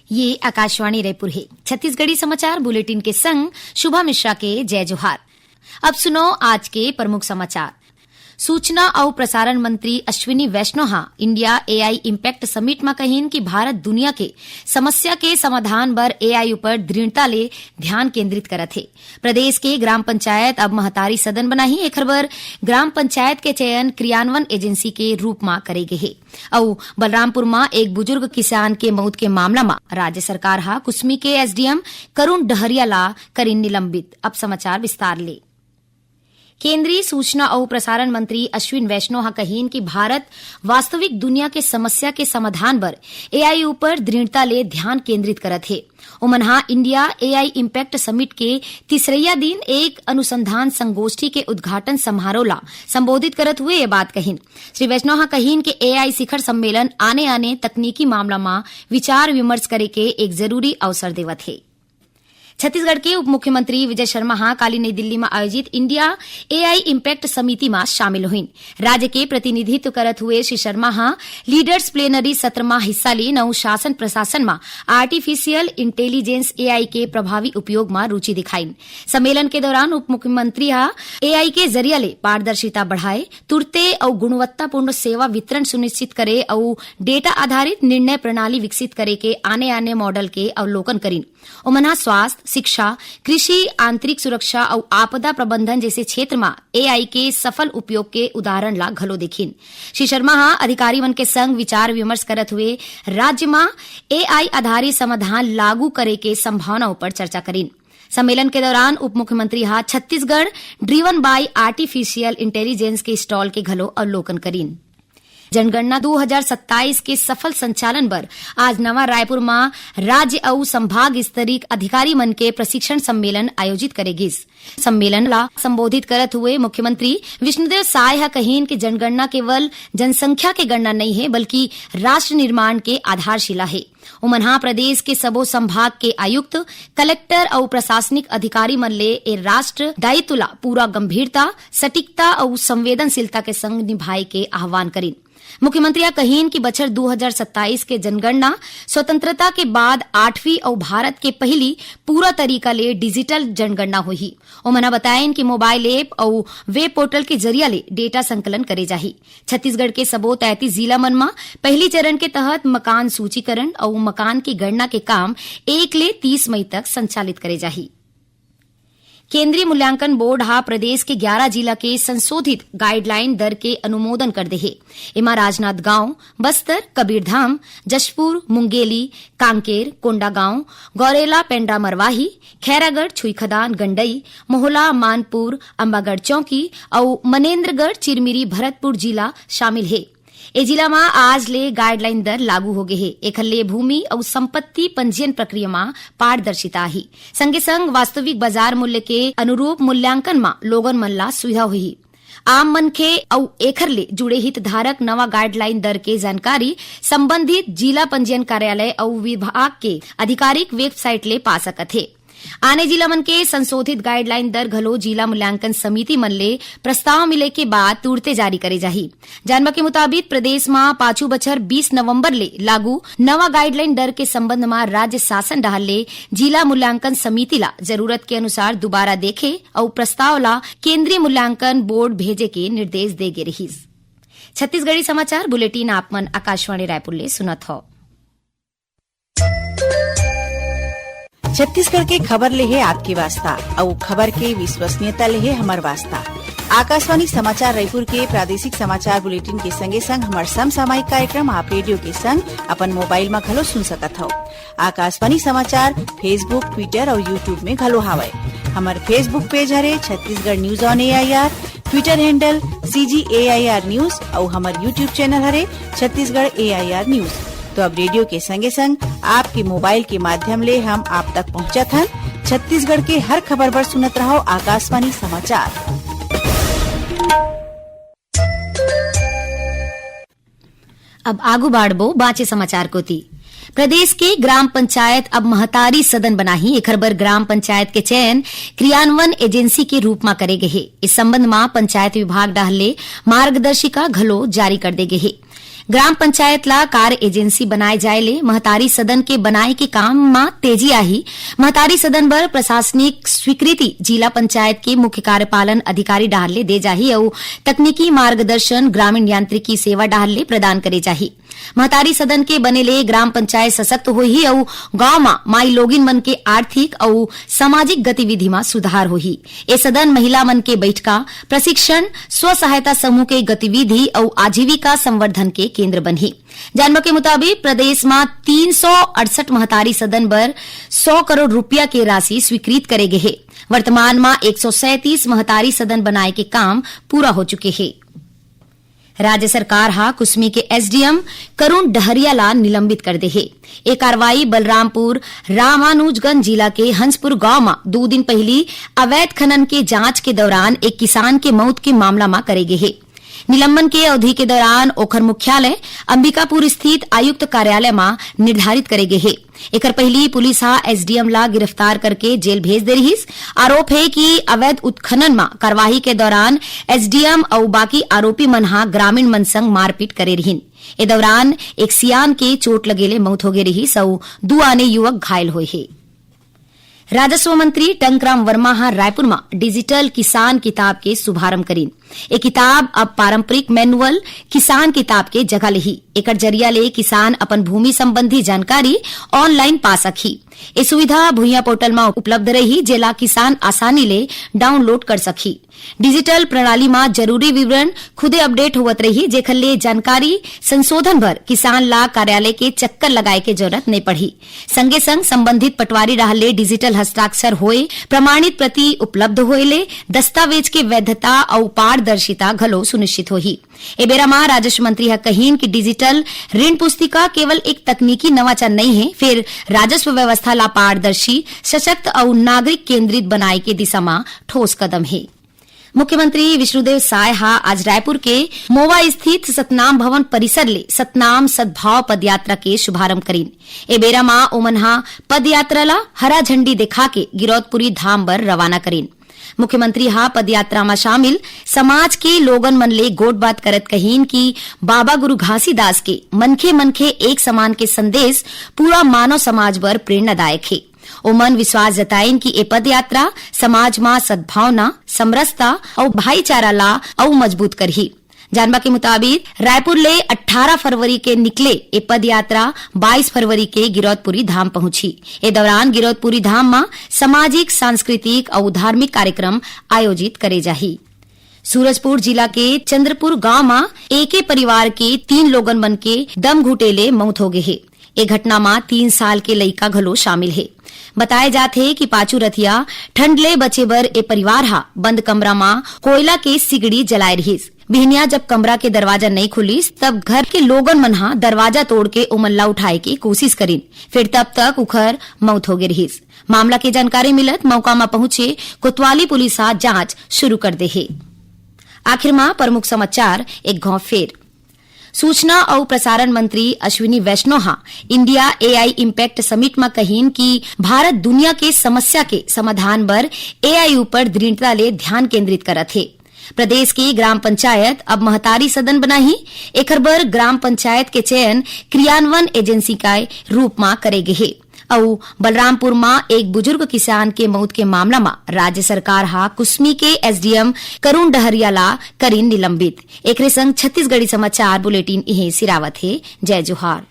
ये आकाशवाणी रायपुर है। छत्तीसगढ़ी समाचार बुलेटिन के संग शुभा मिश्रा के जय जोहार। अब सुनो आज के प्रमुख समाचार। सूचना और प्रसारण मंत्री अश्विनी वैष्णव इंडिया एआई इम्पैक्ट समिट में कहीन कि भारत दुनिया के समस्या के समाधान बर एआई ऊपर दृढ़ता ले ध्यान केंद्रित करत है। प्रदेश के ग्राम पंचायत अब महतारी सदन बनाही एखर बर ग्राम पंचायत के चयन क्रियान्वयन एजेंसी के रूप में करे गे हे। और बलरामपुर में एक बुजुर्ग किसान के मौत के मामला में राज्य सरकार कुसमी के एसडीएम करुण डहरिया ला करीन निलंबित। अब समाचार विस्तार ले। केंद्रीय सूचना और प्रसारण मंत्री अश्विन वैष्णव कहीन कि भारत वास्तविक दुनिया के समस्या के समाधान बर एआई ऊपर दृढ़ता ले ध्यान केंद्रित करत है। उमनहा इंडिया एआई इम्पैक्ट समिट के तीसरैया दिन एक अनुसंधान संगोष्ठी के उद्घाटन समारोह ला संबोधित करत हुए ये बात कहीन। श्री वैष्णव कहीन कि एआई शिखर सम्मेलन आने तकनीकी मामला में विचार विमर्श करे के एक जरूरी अवसर देवत है। छत्तीसगढ़ के उप मुख्यमंत्री विजय शर्मा काली नई दिल्ली में आयोजित इंडिया एआई इम्पैक्ट समिति में शामिल हुईन। राज्य के प्रतिनिधित्व करत हुए श्री शर्मा लीडर्स प्लेनरी सत्र में हिस्सा ली नौ शासन प्रशासन में आर्टिफिशियल इंटेलिजेंस एआई के प्रभावी उपयोग में रुचि दिखाईन। सम्मेलन के दौरान उप मुख्यमंत्री एआई के जरिया ले पारदर्शिता बढ़ाए, तुरते और गुणवत्तापूर्ण सेवा वितरण सुनिश्चित करे और डेटा आधारित निर्णय प्रणाली विकसित करे के आने मॉडल के अवलोकन करीन। उमना स्वास्थ्य, शिक्षा, कृषि, आंतरिक सुरक्षा और आपदा प्रबंधन जैसे क्षेत्र में एआई के सफल उपयोग के उदाहरण ला घलो देखिन। श्री शर्मा अधिकारी मन के संग विचार विमर्श करत हुए राज्य में एआई आधारित समाधान लागू करे के संभावनाओं पर चर्चा करीन। सम्मेलन के दौरान उप मुख्यमंत्री Chhattisgarh driven by artificial intelligence के स्टॉल के घलो अवलोकन करीन। जनगणना 2027 के सफल संचालन बर आज नवा रायपुर में राज्य और संभाग स्तरीय अधिकारी मन के प्रशिक्षण सम्मेलन आयोजित करेगिस। सम्मेलन ला संबोधित करत हुए मुख्यमंत्री विष्णुदेव साय कहीन कि जनगणना केवल जनसंख्या के गणना नहीं है बल्कि राष्ट्र निर्माण के आधारशिला है। उमनहा प्रदेश के सबो संभाग के आयुक्त, कलेक्टर और प्रशासनिक अधिकारी मन ले ए राष्ट्र दायित्व ला पूरा गंभीरता, सटीकता और संवेदनशीलता के संग निभाए के आह्वान करीन। मुख्यमंत्री कहीन कि बछर 2027 के जनगणना स्वतंत्रता के बाद 8वीं और भारत के पहली पूरा तरीका ले डिजिटल जनगणना हुई। उमना बतायन कि मोबाइल ऐप और वेब पोर्टल के जरिया ले डेटा संकलन करे जाही। छत्तीसगढ़ के सबो 33 जिला मन में पहली चरण के तहत मकान सूचीकरण और मकान की गणना के काम 1 ले 30 मई तक संचालित करे जाही। केंद्रीय मूल्यांकन बोर्ड प्रदेश के 11 जिला के संशोधित गाइडलाइन दर के अनुमोदन कर दे है। इमा राजनांदगांव, बस्तर, कबीरधाम, जशपुर, मुंगेली, कांकेर, कोंडागांव, गौरेला, पेंड्रा मरवाही, खैरागढ़, छुईखदान, गंडई, मोहला, मानपुर, अंबागढ़ चौकी और मनेन्द्रगढ़, चिरमिरी, भरतपुर जिला शामिल है। ए जिला में आज ले गाइडलाइन दर लागू हो गए है। एखले भूमि और संपत्ति पंजीयन प्रक्रिया में पारदर्शिता ही संगे संग वास्तविक बाजार मूल्य के अनुरूप मूल्यांकन में लोगन मन ला सुविधा हुई। आम मनखे और एखर ले जुड़े हितधारक नवा गाइडलाइन दर के जानकारी संबंधित जिला पंजीयन कार्यालय और विभाग के आधिकारिक वेबसाइट ले पा सकत है। आने जिला मन के संशोधित गाइडलाइन दर घलो जिला मूल्यांकन समिति मन ले प्रस्ताव मिले के बाद तुरते जारी करे जाही। जानवा के मुताबिक प्रदेश में पाछू बछर 20 नवंबर ले लागू नवा गाइडलाइन दर के संबंध में राज्य शासन डाहर ले जिला मूल्यांकन समिति ला जरूरत के अनुसार दोबारा देखे और प्रस्ताव ला केंद्रीय मूल्यांकन बोर्ड भेजे के निर्देश दे गे रही। छत्तीसगढ़ी समाचार बुलेटिन आपमन आकाशवाणी रायपुर ले सुनत हो। छत्तीसगढ़ के खबर ले है आपके वास्ता और खबर के विश्वसनीयता ले है हमार वास्ता। आकाशवाणी समाचार रायपुर के प्रादेशिक समाचार बुलेटिन के संगे संग हमार समसामयिक कार्यक्रम आप रेडियो के संग अपन मोबाइल में घलो सुन सकत हो। आकाशवाणी समाचार फेसबुक, ट्विटर और यूट्यूब में घलो हावय। हमार फेसबुक पेज हरे Chhattisgarh news on AIR, Twitter handle CGAIR news और हमार यूट्यूब चैनल हरे छत्तीसगढ़ AIR न्यूज। तो अब रेडियो के संगे संग आपके मोबाइल के माध्यम ले हम आप तक पहुंचत हन। छत्तीसगढ़ के हर खबर पर सुनत रहो आकाशवाणी समाचार। अब आगू बाढ़बो बाँचे समाचार कोती। प्रदेश के ग्राम पंचायत अब महतारी सदन बनाही एखर बर ग्राम पंचायत के चयन क्रियान्वयन एजेंसी के रूप में करे गए है। इस संबंध में पंचायत विभाग डाहले मार्गदर्शिका घलो जारी कर दे गए है। ग्राम पंचायत ला कार्य एजेंसी बनाए जायले महतारी सदन के बनाए के काम में तेजी आही। महतारी सदन बर प्रशासनिक स्वीकृति जिला पंचायत के मुख्य कार्यपालन अधिकारी डाहरले दे जाही और तकनीकी मार्गदर्शन ग्रामीण यांत्रिकी सेवा डाहरले प्रदान करे जाही। महतारी सदन के बनेले ग्राम पंचायत सशक्त होही और गांव में माई लोगिन मन के आर्थिक और सामाजिक गतिविधि में सुधार होही। ए सदन महिला मन के बैठका, प्रशिक्षण, स्व सहायता समूह के गतिविधि और आजीविका संवर्धन के केंद्र बनही। जानवा के मुताबिक प्रदेश में 368 महतारी सदन बर 100 करोड़ रुपया के राशि स्वीकृत करे गए है। वर्तमान में 137 महतारी सदन बनाए के काम पूरा हो चुके हैं। राज्य सरकार कुसमी के एसडीएम करुण डहरिया ला निलंबित कर दे है। एक कार्रवाई बलरामपुर रामानुजगंज जिला के हंसपुर गांव में 2 दिन पहली अवैध खनन के जांच के दौरान एक किसान के मौत के मामला में करे गए है। निलंबन के अवधि के दौरान ओखर मुख्यालय अंबिकापुर स्थित आयुक्त कार्यालय में निर्धारित करे गए है। एकर पहली पुलिस एसडीएम ला गिरफ्तार करके जेल भेज दे रही। आरोप है कि अवैध उत्खनन में कार्यवाही के दौरान एसडीएम और बाकी आरोपी मन ग्रामीण मन संग मारपीट करे रहीन। ए दौरान एक सियान के चोट लगेले मौत हो गई रही सौ 2 आने युवक घायल हुए है। राजस्व मंत्री टंकराम वर्मा रायपुर में डिजिटल किसान किताब के शुभारंभ करीन। ये किताब अब पारंपरिक मैनुअल किसान किताब के जगह लेही। एकर जरिया ले किसान अपन भूमि संबंधी जानकारी ऑनलाइन पा सकी। ये सुविधा भूया पोर्टल में उपलब्ध रही, जेला किसान आसानी ले डाउनलोड कर सकी। डिजिटल प्रणाली में जरूरी विवरण खुदे अपडेट होवत रही, जेखर ले जानकारी संशोधन भर किसान ला कार्यालय के चक्कर लगाए के जरूरत नहीं पड़ी। संगे संग संबंधित पटवारी रहले डिजिटल हस्ताक्षर होए, प्रमाणित प्रति उपलब्ध होएले दस्तावेज के वैधता और पारदर्शिता घलो सुनिश्चित होही। ए बेरा में राजस्व मंत्री कहीन कि डिजिटल ऋण पुस्तिका केवल एक तकनीकी नवाचार नहीं है, फिर राजस्व व्यवस्था ला पारदर्शी, सशक्त और नागरिक केंद्रित बनाए के दिशा में ठोस कदम है। मुख्यमंत्री विष्णुदेव साय आज रायपुर के मोवा स्थित सतनाम भवन परिसर ले सतनाम सद्भाव पदयात्रा के शुभारंभ करीन। ए बेरा मा ओमन पदयात्रा ला हरा झंडी दिखा के गिरौदपुरी धाम बर रवाना करीन। मुख्यमंत्री पदयात्रा में शामिल समाज के लोगन मन ले गोट बात करत कहीन कि बाबा गुरु घासीदास के मनखे मनखे एक समान के संदेश पूरा मानव समाज बर प्रेरणादायक है। ओमन विश्वास जताइन कि ए पदयात्रा समाज में सद्भावना, समरसता और भाईचारा ला और मजबूत करही। जानवा के मुताबिक रायपुर ले 18 फरवरी के निकले ए पदयात्रा 22 फरवरी के गिरौदपुरी धाम पहुंची। ए दौरान गिरौदपुरी धाम में सामाजिक, सांस्कृतिक और धार्मिक कार्यक्रम आयोजित करे जाही। सूरजपुर जिला के चंद्रपुर गांव में एके परिवार के 3 लोगन मन के दम घुटेले मौत हो गए है। ए घटना में 3 साल के लइका घलो शामिल है। बताए जाते है कि पाचू रथिया ठंड ले बचे बर ए परिवार बंद कमरा में कोयला के सिगड़ी जलाए रहीस। बिहनिया जब कमरा के दरवाजा नहीं खुलीस तब घर के लोगन मन दरवाजा तोड़ के उमल्ला उठाए के कोशिश करीन, फिर तब तक उखर मौत हो गई रहीस। मामला की जानकारी मिलत मौका में पहुंचे कोतवाली पुलिस जांच शुरू कर दे है। आखिर में प्रमुख समाचार एक गांव फेर। सूचना और प्रसारण मंत्री अश्विनी वैष्णव इंडिया एआई इम्पैक्ट समिट में कहीन कि भारत दुनिया के समस्या के समाधान बर एआई ऊपर दृढ़ता ले ध्यान केंद्रित करत है। प्रदेश की ग्राम पंचायत अब महतारी सदन बनाही। एकर बर ग्राम पंचायत के चयन क्रियान्वयन एजेंसी का रूप में करे गए है। और बलरामपुर में एक बुजुर्ग किसान के मौत के मामला में राज्य सरकार कुसमी के एसडीएम करुण डहरिया ला करीन निलंबित। एक संग छत्तीसगढ़ी समाचार बुलेटिन इहे सिरावत है। जय जोहार।